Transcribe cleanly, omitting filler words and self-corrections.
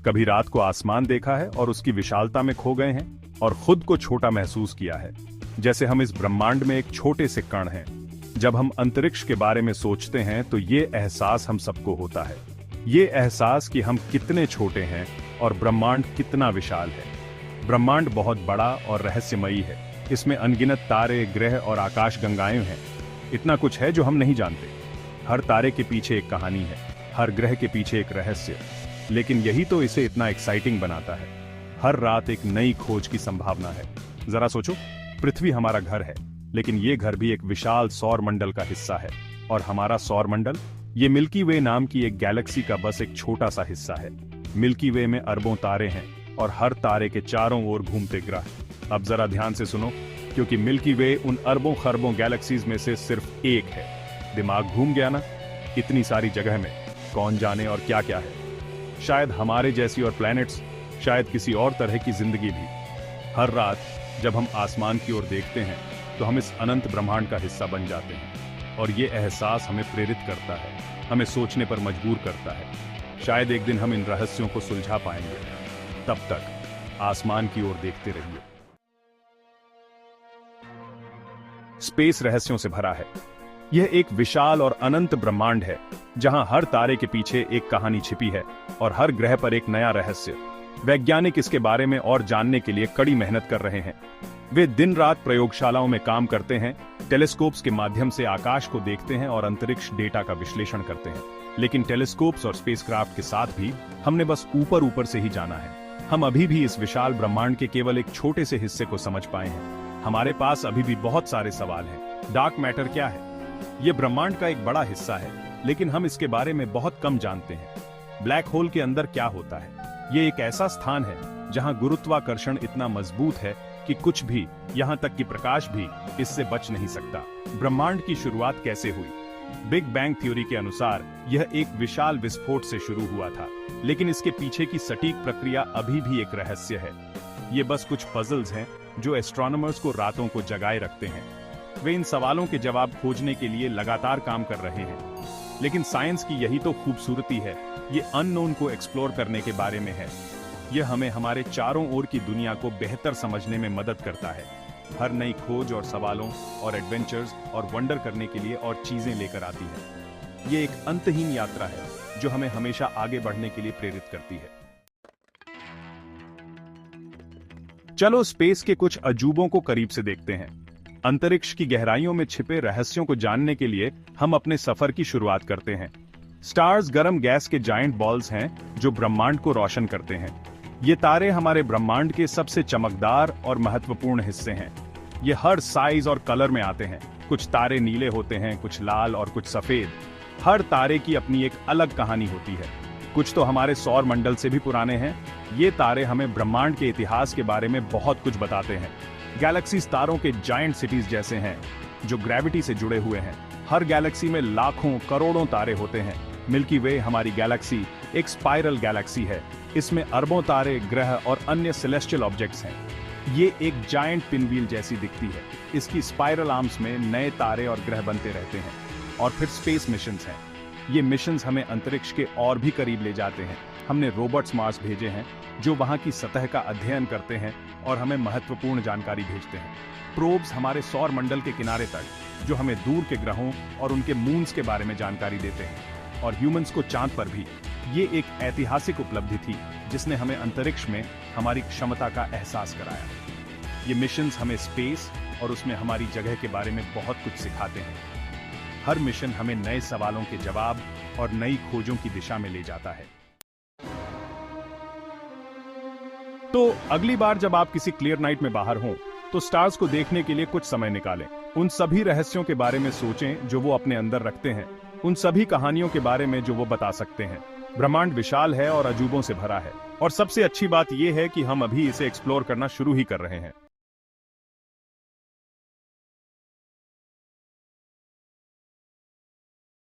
कभी रात को आसमान देखा है और उसकी विशालता में खो गए हैं और खुद को छोटा महसूस किया है, जैसे हम इस ब्रह्मांड में एक छोटे से कण हैं। जब हम अंतरिक्ष के बारे में सोचते हैं तो ये एहसास हम सबको होता है, ये एहसास कि हम कितने छोटे हैं और ब्रह्मांड कितना विशाल है। ब्रह्मांड बहुत बड़ा और रहस्यमयी है। इसमें अनगिनत तारे, ग्रह और आकाशगंगाएं हैं। इतना कुछ है जो हम नहीं जानते। हर तारे के पीछे एक कहानी है, हर ग्रह के पीछे एक रहस्य। लेकिन यही तो इसे इतना एक्साइटिंग बनाता है। हर रात एक नई खोज की संभावना है। जरा सोचो, पृथ्वी हमारा घर है, लेकिन ये घर भी एक विशाल सौर मंडल का हिस्सा है। और हमारा सौर मंडल, ये मिल्की वे नाम की एक गैलेक्सी का बस एक छोटा सा हिस्सा है। मिल्की वे में अरबों तारे हैं और हर तारे के चारों ओर घूमते ग्रह। अब जरा ध्यान से सुनो, क्योंकि मिल्की वे उन अरबों खरबों गैलेक्सीज में से सिर्फ एक है। दिमाग घूम गया ना? इतनी सारी जगह में कौन जाने और क्या क्या है। शायद हमारे जैसी और प्लैनेट्स, शायद किसी और तरह की जिंदगी भी। हर रात जब हम आसमान की ओर देखते हैं तो हम इस अनंत ब्रह्मांड का हिस्सा बन जाते हैं। और ये एहसास हमें प्रेरित करता है, हमें सोचने पर मजबूर करता है। शायद एक दिन हम इन रहस्यों को सुलझा पाएंगे। तब तक आसमान की ओर देखते रहिए। स्पेस रहस्यों से भरा है। यह एक विशाल और अनंत ब्रह्मांड है, जहां हर तारे के पीछे एक कहानी छिपी है और हर ग्रह पर एक नया रहस्य। वैज्ञानिक इसके बारे में और जानने के लिए कड़ी मेहनत कर रहे हैं। वे दिन रात प्रयोगशालाओं में काम करते हैं, टेलीस्कोप्स के माध्यम से आकाश को देखते हैं और अंतरिक्ष डेटा का विश्लेषण करते हैं। लेकिन टेलीस्कोप्स और स्पेसक्राफ्ट के साथ भी हमने बस ऊपर ऊपर से ही जाना है। हम अभी भी इस विशाल ब्रह्मांड के केवल एक छोटे से हिस्से को समझ पाए हैं। हमारे पास अभी भी बहुत सारे सवाल हैं। डार्क मैटर क्या है? यह ब्रह्मांड का एक बड़ा हिस्सा है, लेकिन हम इसके बारे में बहुत कम जानते हैं। ब्लैक होल के अंदर क्या होता है? ये एक ऐसा स्थान है जहां गुरुत्वाकर्षण इतना मजबूत है कि कुछ भी, यहां तक कि प्रकाश भी, इससे बच नहीं सकता। ब्रह्मांड की शुरुआत कैसे हुई? बिग बैंग थ्योरी के अनुसार यह एक विशाल विस्फोट से शुरू हुआ था, लेकिन इसके पीछे की सटीक प्रक्रिया अभी भी एक रहस्य है। ये बस कुछ पजल्स हैं जो एस्ट्रोनॉमर्स को रातों को जगाए रखते हैं। वे इन सवालों के जवाब खोजने के लिए लगातार काम कर रहे हैं। लेकिन साइंस की यही तो खूबसूरती है, ये अननोन को एक्सप्लोर करने के बारे में है। यह हमें हमारे चारों ओर की दुनिया को बेहतर समझने में मदद करता है। हर नई खोज और सवालों और एडवेंचर्स और वंडर करने के लिए और चीजें लेकर आती है। ये एक अंतहीन यात्रा है जो हमें हमेशा आगे बढ़ने के लिए प्रेरित करती है। चलो स्पेस के कुछ अजूबों को करीब से देखते हैं। अंतरिक्ष की गहराइयों में छिपे रहस्यों को जानने के लिए हम अपने सफर की शुरुआत करते हैं। स्टार्स गर्म गैस के जायंट बॉल्स हैं जो ब्रह्मांड को रोशन करते हैं। ये तारे हमारे ब्रह्मांड के सबसे चमकदार और महत्वपूर्ण हिस्से हैं। ये हर साइज और कलर में आते हैं। कुछ तारे नीले होते हैं, कुछ लाल और कुछ सफेद। हर तारे की अपनी एक अलग कहानी होती है। कुछ तो हमारे सौर मंडल से भी पुराने हैं। ये तारे हमें ब्रह्मांड के इतिहास के बारे में बहुत कुछ बताते हैं। गैलेक्सीज तारों के जायंट सिटीज जैसे हैं जो ग्रेविटी से जुड़े हुए हैं। हर गैलेक्सी में लाखों करोड़ों तारे होते हैं। मिल्की वे हमारी गैलेक्सी एक स्पाइरल गैलेक्सी है। इसमें अरबों तारे, ग्रह और अन्य सेलेस्टियल ऑब्जेक्ट्स हैं। ये एक जायंट पिनव्हील जैसी दिखती है। इसकी स्पाइरल आर्म्स में नए तारे और ग्रह बनते रहते हैं। और फिर स्पेस मिशंस हैं। ये मिशंस हमें अंतरिक्ष के और भी करीब ले जाते हैं। हमने रोबोट्स मार्स भेजे हैं जो वहां की सतह का अध्ययन करते हैं और हमें महत्वपूर्ण जानकारी भेजते हैं। प्रोब्स हमारे सौर मंडल के किनारे तक जो हमें दूर के ग्रहों और उनके मून्स के बारे में जानकारी देते हैं। और ह्यूमंस को चांद पर भी। ये एक ऐतिहासिक उपलब्धि थी जिसने हमें अंतरिक्ष में हमारी क्षमता का एहसास कराया। ये मिशंस हमें स्पेस और उसमें हमारी जगह के बारे में बहुत कुछ सिखाते हैं। हर मिशन हमें नए सवालों के जवाब और नई खोजों की दिशा में ले जाता है। तो अगली बार जब आप किसी क्लियर नाइट में बाहर हों, तो स्टार्स को देखने के लिए कुछ समय निकालें। उन सभी रहस्यों के बारे में सोचें जो वो अपने अंदर रखते हैं। उन सभी कहानियों के बारे में जो वो बता सकते हैं। ब्रह्मांड विशाल है और अजूबों से भरा है। और सबसे अच्छी बात यह है कि हम अभी इसे एक्सप्लोर करना शुरू ही कर रहे हैं।